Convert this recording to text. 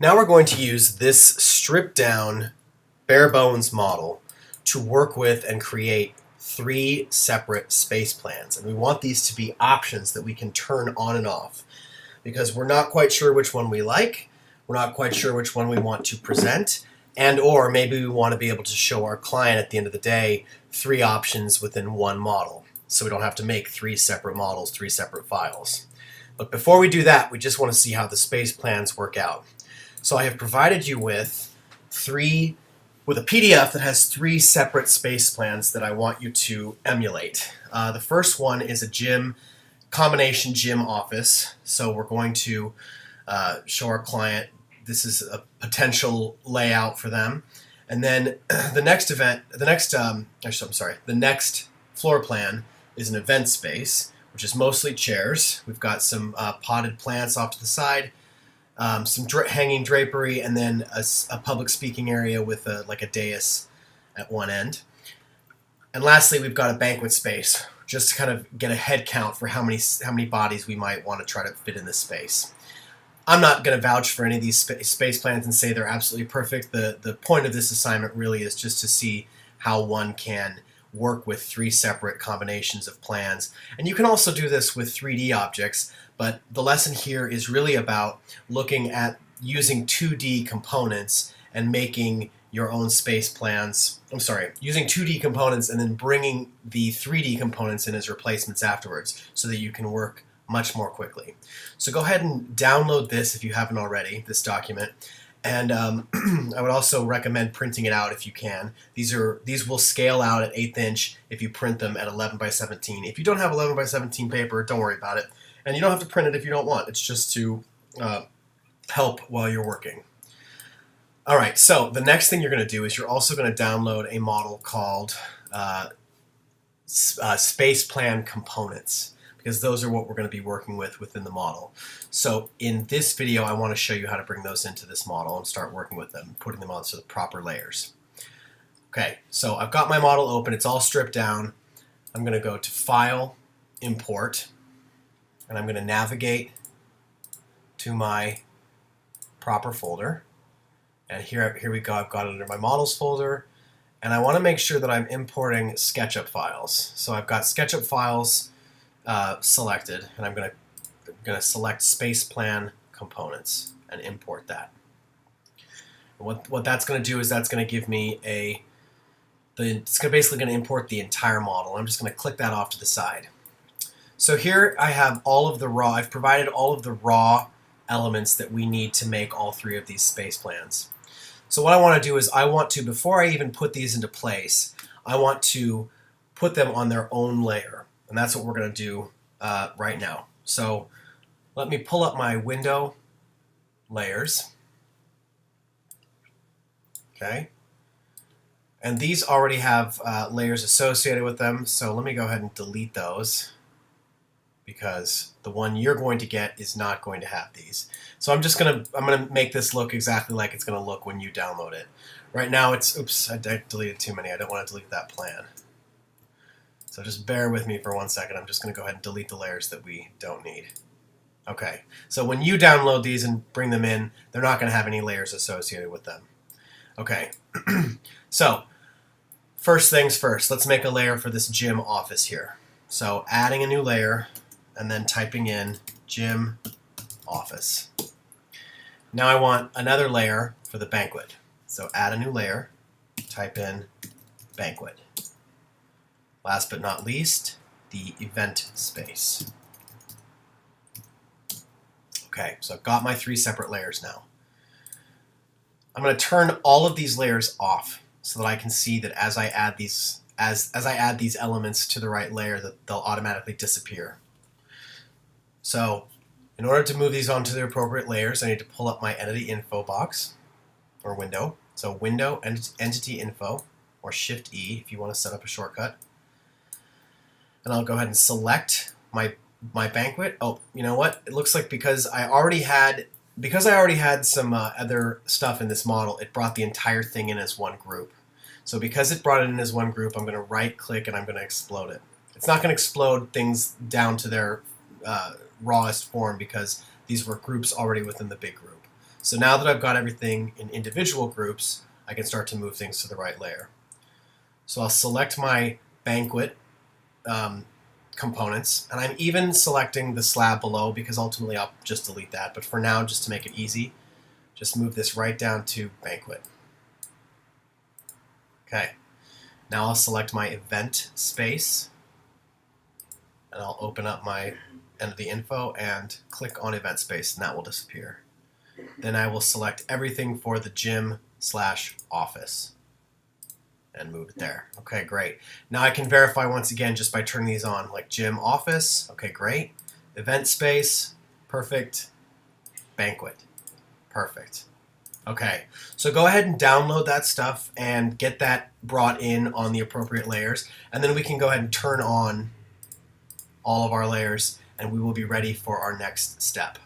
Now we're going to use this stripped down bare bones model to work with and create three separate space plans. And we want these to be options that we can turn on and off because we're not quite sure which one we like, we're not quite sure which one we want to present, and or maybe we want to be able to show our client at the end of the day three options within one model. So we don't have to make three separate models, three separate files. But before we do that, we just want to see how the space plans work out. So I have provided you with a PDF that has three separate space plans that I want you to emulate. The first one is a combination gym office. So we're going to show our client this is a potential layout for them. And then the next floor plan is an event space, which is mostly chairs. We've got some potted plants off to the side, some hanging drapery, and then a public speaking area with a dais at one end. And lastly, we've got a banquet space, just to kind of get a head count for how many bodies we might want to try to fit in this space. I'm not going to vouch for any of these space plans and say they're absolutely perfect. The point of this assignment really is just to see how one can work with three separate combinations of plans. And you can also do this with 3D objects, but the lesson here is really about looking at using 2D components and making your own space plans. Using 2D components and then bringing the 3D components in as replacements afterwards so that you can work much more quickly. So go ahead and download this if you haven't already, this document. And I would also recommend printing it out if you can. These will scale out at 1/8 inch if you print them at 11 by 17. If you don't have 11 by 17 paper, don't worry about it. And you don't have to print it if you don't want. It's just to help while you're working. All right, so the next thing you're going to do is you're also going to download a model called Space Plan Components, because those are what we're going to be working with within the model. So in this video, I want to show you how to bring those into this model and start working with them, putting them onto the proper layers. Okay, so I've got my model open. It's all stripped down. I'm going to go to File, Import, and I'm going to navigate to my proper folder. And here we go. I've got it under my Models folder. And I want to make sure that I'm importing SketchUp files. So I've got SketchUp files selected, and I'm going to select Space Plan Components and import that. What that's going to do is that's going to give me basically going to import the entire model. I'm just going to click that off to the side. So here I have I've provided all of the raw elements that we need to make all three of these space plans. So what I want to do is before I even put these into place, I want to put them on their own layer. And that's what we're going to do right now. So let me pull up my window layers. Okay. And these already have layers associated with them. So let me go ahead and delete those, because the one you're going to get is not going to have these. So I'm going to make this look exactly like it's going to look when you download it. Right now oops, I deleted too many. I don't want to delete that plan. So just bear with me for 1 second. I'm just going to go ahead and delete the layers that we don't need. Okay, so when you download these and bring them in, they're not going to have any layers associated with them. Okay, so first things first, let's make a layer for this gym office here. So adding a new layer and then typing in gym office. Now I want another layer for the banquet. So add a new layer, type in banquet. Last but not least, the event space. Okay, so I've got my three separate layers now. I'm going to turn all of these layers off so that I can see that as I add these elements to the right layer, that they'll automatically disappear. So in order to move these onto the appropriate layers, I need to pull up my Entity Info box or window. So Window, Entity Info, or Shift E if you want to set up a shortcut. And I'll go ahead and select my banquet. Oh, you know what? It looks like because I already had some other stuff in this model, it brought the entire thing in as one group. So because it brought it in as one group, I'm going to right click and I'm going to explode it. It's not going to explode things down to their rawest form because these were groups already within the big group. So now that I've got everything in individual groups, I can start to move things to the right layer. So I'll select my banquet components, and I'm even selecting the slab below because ultimately I'll just delete that. But for now, just to make it easy, just move this right down to banquet. Okay, now I'll select my event space, and I'll open up my end of the info and click on event space, and that will disappear. Then I will select everything for the gym/office and move it there. Okay, great. Now I can verify once again just by turning these on, like gym, office. Okay, great. Event space, perfect. Banquet, perfect. Okay, so go ahead and download that stuff and get that brought in on the appropriate layers, and then we can go ahead and turn on all of our layers, and we will be ready for our next step.